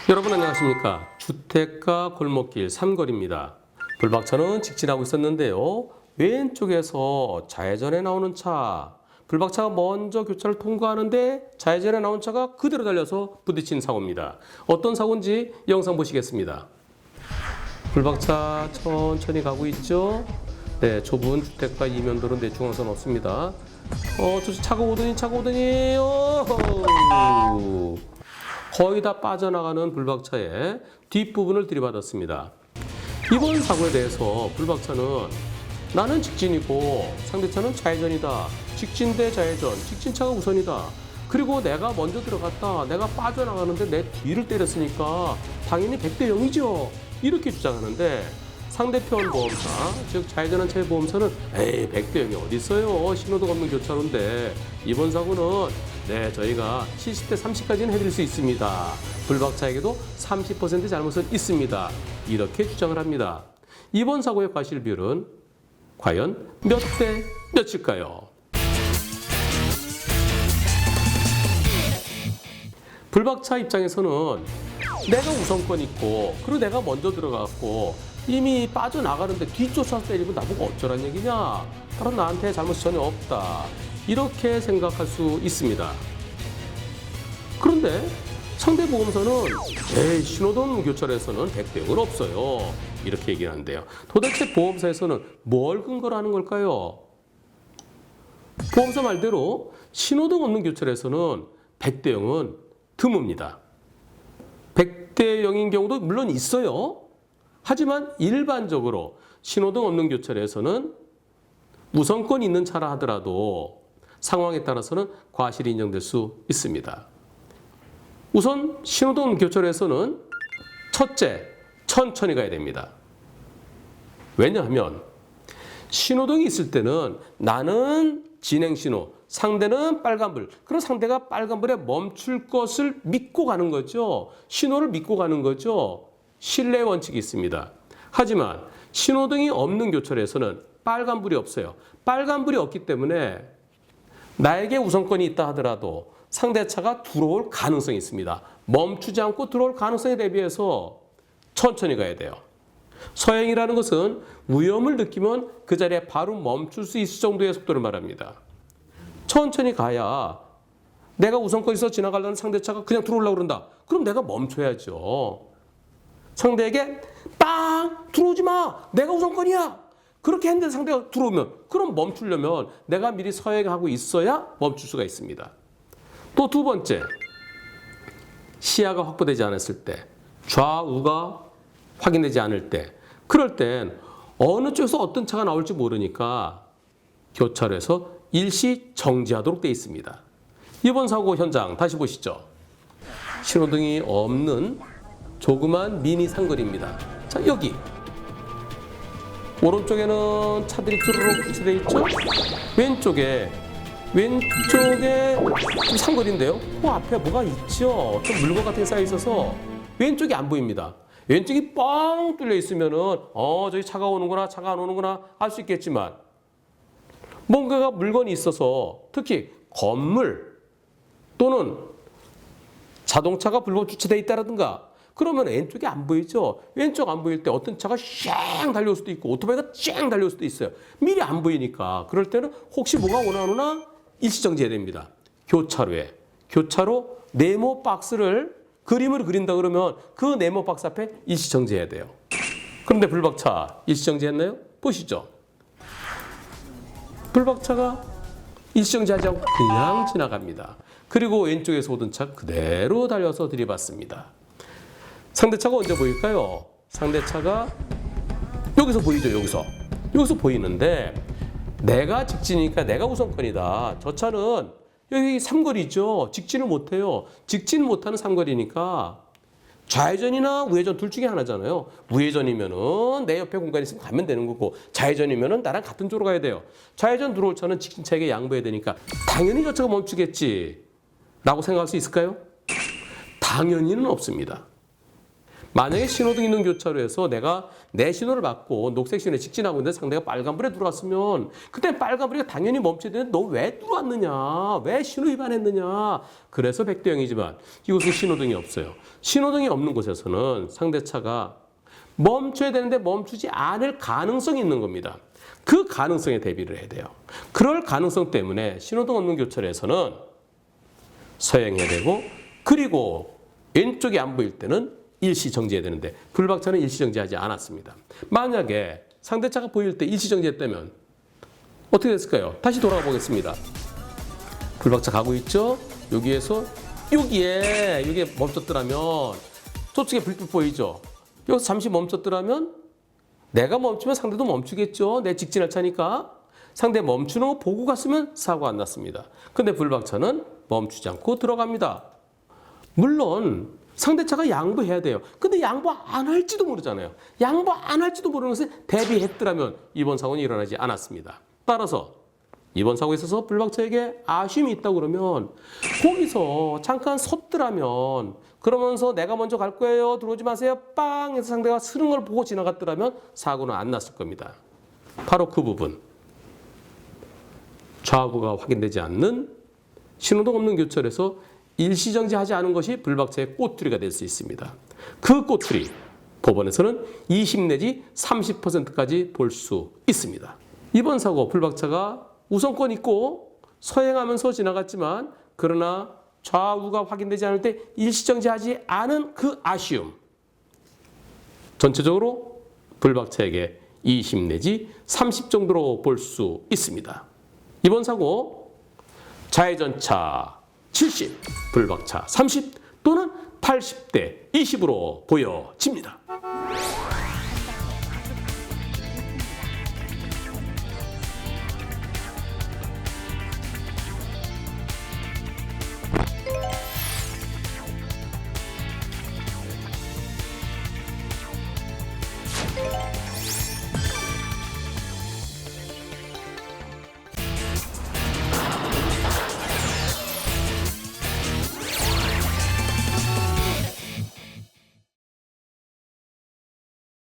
여러분 안녕하십니까? 주택가 골목길 삼거리입니다. 불박차는 직진하고 있었는데요. 왼쪽에서 좌회전에 나오는 차, 불박차가 먼저 교차를 통과하는데 좌회전에 나온 차가 그대로 달려서 부딪힌 사고입니다. 어떤 사고인지 영상 보시겠습니다. 불박차 천천히 가고 있죠. 네, 좁은 주택가 이면도로 내중앙선 없습니다. 저 차가 오더니 거의 다 빠져나가는 불박차의 뒷부분을 들이받았습니다. 이번 사고에 대해서 불박차는 나는 직진이고 상대차는 좌회전이다. 직진 대 좌회전, 직진차가 우선이다. 그리고 내가 먼저 들어갔다. 내가 빠져나가는데 내 뒤를 때렸으니까 당연히 100대 0이죠. 이렇게 주장하는데 상대편 보험사, 즉 좌회전한 차의 보험사는 에이 100대 0이 어디 있어요. 신호등 없는 교차로인데 이번 사고는 저희가 70대 30까지는 해드릴 수 있습니다. 불박차에게도 30% 잘못은 있습니다. 이렇게 주장을 합니다. 이번 사고의 과실 비율은 과연 몇 대 몇일까요? 불박차 입장에서는 내가 우선권 있고 그리고 내가 먼저 들어갔고 이미 빠져나가는데 뒤쫓아서 때리고 나보고 어쩌란 얘기냐? 다른 나한테 잘못이 전혀 없다. 이렇게 생각할 수 있습니다. 그런데 상대 보험사는 신호등 교차로에서는 100대 0은 없어요. 이렇게 얘기를 하는데요. 도대체 보험사에서는 뭘 근거로 하는 걸까요? 보험사 말대로 신호등 없는 교차로에서는 100대 0은 드뭅니다. 100대 0인 경우도 물론 있어요. 하지만 일반적으로 신호등 없는 교차로에서는 우선권 있는 차라 하더라도 상황에 따라서는 과실이 인정될 수 있습니다. 우선 신호등 교차로에서는 첫째, 천천히 가야 됩니다. 왜냐하면 신호등이 있을 때는 나는 진행신호, 상대는 빨간불. 그럼 상대가 빨간불에 멈출 것을 믿고 가는 거죠. 신호를 믿고 가는 거죠. 신뢰 원칙이 있습니다. 하지만 신호등이 없는 교차로에서는 빨간불이 없어요. 빨간불이 없기 때문에 나에게 우선권이 있다 하더라도 상대차가 들어올 가능성이 있습니다. 멈추지 않고 들어올 가능성에 대비해서 천천히 가야 돼요. 서행이라는 것은 위험을 느끼면 그 자리에 바로 멈출 수 있을 정도의 속도를 말합니다. 천천히 가야 내가 우선권이 있어 지나가려는 상대차가 그냥 들어오려고 그런다. 그럼 내가 멈춰야죠. 상대에게 빵! 들어오지 마! 내가 우선권이야! 그렇게 했는데 상대가 들어오면 그럼 멈추려면 내가 미리 서행하고 있어야 멈출 수가 있습니다. 또 두 번째, 시야가 확보되지 않았을 때, 좌우가 확인되지 않을 때, 그럴 땐 어느 쪽에서 어떤 차가 나올지 모르니까 교차로에서 일시 정지하도록 되어 있습니다. 이번 사고 현장 다시 보시죠. 신호등이 없는 조그만 미니 상거리입니다. 자, 여기 오른쪽에는 차들이 쭈르륵 배치되어 있죠? 왼쪽에 좀 상거리인데요. 앞에 뭐가 있죠? 좀 물건 같은 게 쌓여 있어서 왼쪽이 안 보입니다. 왼쪽이 뻥 뚫려 있으면은 저기 차가 오는구나, 차가 안 오는구나 알 수 있겠지만 뭔가가 물건이 있어서 특히 건물 또는 자동차가 불법 주차되어 있다라든가 그러면 왼쪽이 안 보이죠. 왼쪽 안 보일 때 어떤 차가 쫙 달려올 수도 있고 오토바이가 쫙 달려올 수도 있어요. 미리 안 보이니까 그럴 때는 혹시 뭐가 오나 안 오나 일시정지해야 됩니다. 교차로 네모 박스를 그림을 그린다 그러면 그 네모 박스 앞에 일시정지해야 돼요. 그런데 불박차 일시정지했나요? 보시죠. 불박차가 일시정지하지 않고 그냥 지나갑니다. 그리고 왼쪽에서 오던 차 그대로 달려서 들이받습니다. 상대차가 언제 보일까요? 상대차가 여기서 보이죠. 여기서 보이는데 내가 직진이니까 내가 우선권이다. 저 차는 여기 삼거리죠. 직진을 못해요. 직진 못하는 삼거리니까 좌회전이나 우회전 둘 중에 하나잖아요. 우회전이면은 내 옆에 공간이 있으면 가면 되는 거고 좌회전이면은 나랑 같은 쪽으로 가야 돼요. 좌회전 들어올 차는 직진차에게 양보해야 되니까 당연히 저 차가 멈추겠지 라고 생각할 수 있을까요? 당연히는 없습니다. 만약에 신호등 있는 교차로에서 내가 내 신호를 받고 녹색 신호에 직진하고 있는데 상대가 빨간불에 들어왔으면 그때 빨간불이 당연히 멈춰야 되는데 너 왜 들어왔느냐? 왜 신호 위반했느냐? 그래서 백도형이지만 이곳은 신호등이 없어요. 신호등이 없는 곳에서는 상대차가 멈춰야 되는데 멈추지 않을 가능성이 있는 겁니다. 그 가능성에 대비를 해야 돼요. 그럴 가능성 때문에 신호등 없는 교차로에서는 서행해야 되고 그리고 왼쪽이 안 보일 때는 일시 정지해야 되는데 불박차는 일시 정지하지 않았습니다. 만약에 상대차가 보일 때 일시 정지했다면 어떻게 됐을까요? 다시 돌아가 보겠습니다. 불박차 가고 있죠? 여기에서 여기에 멈췄더라면 저쪽에 불빛 보이죠? 여기서 잠시 멈췄더라면 내가 멈추면 상대도 멈추겠죠? 내 직진할 차니까. 상대 멈추는 거 보고 갔으면 사고가 안 났습니다. 근데 불박차는 멈추지 않고 들어갑니다. 물론 상대차가 양보해야 돼요. 근데 양보 안 할지도 모르잖아요. 양보 안 할지도 모르는 것을 대비했더라면 이번 사고는 일어나지 않았습니다. 따라서 이번 사고에 있어서 불박차에게 아쉬움이 있다고 그러면 거기서 잠깐 섰더라면 그러면서 내가 먼저 갈 거예요. 들어오지 마세요. 빵 해서 상대가 쓰는 걸 보고 지나갔더라면 사고는 안 났을 겁니다. 바로 그 부분. 좌우가 확인되지 않는 신호등 없는 교차로에서 일시정지하지 않은 것이 불박차의 꼬투리가 될 수 있습니다. 그 꼬투리 법원에서는 20 내지 30%까지 볼 수 있습니다. 이번 사고 불박차가 우선권 있고 서행하면서 지나갔지만 그러나 좌우가 확인되지 않을 때 일시정지하지 않은 그 아쉬움. 전체적으로 불박차에게 20 내지 30 정도로 볼 수 있습니다. 이번 사고 좌회전차 70, 불박차 30 또는 80대 20으로 보여집니다.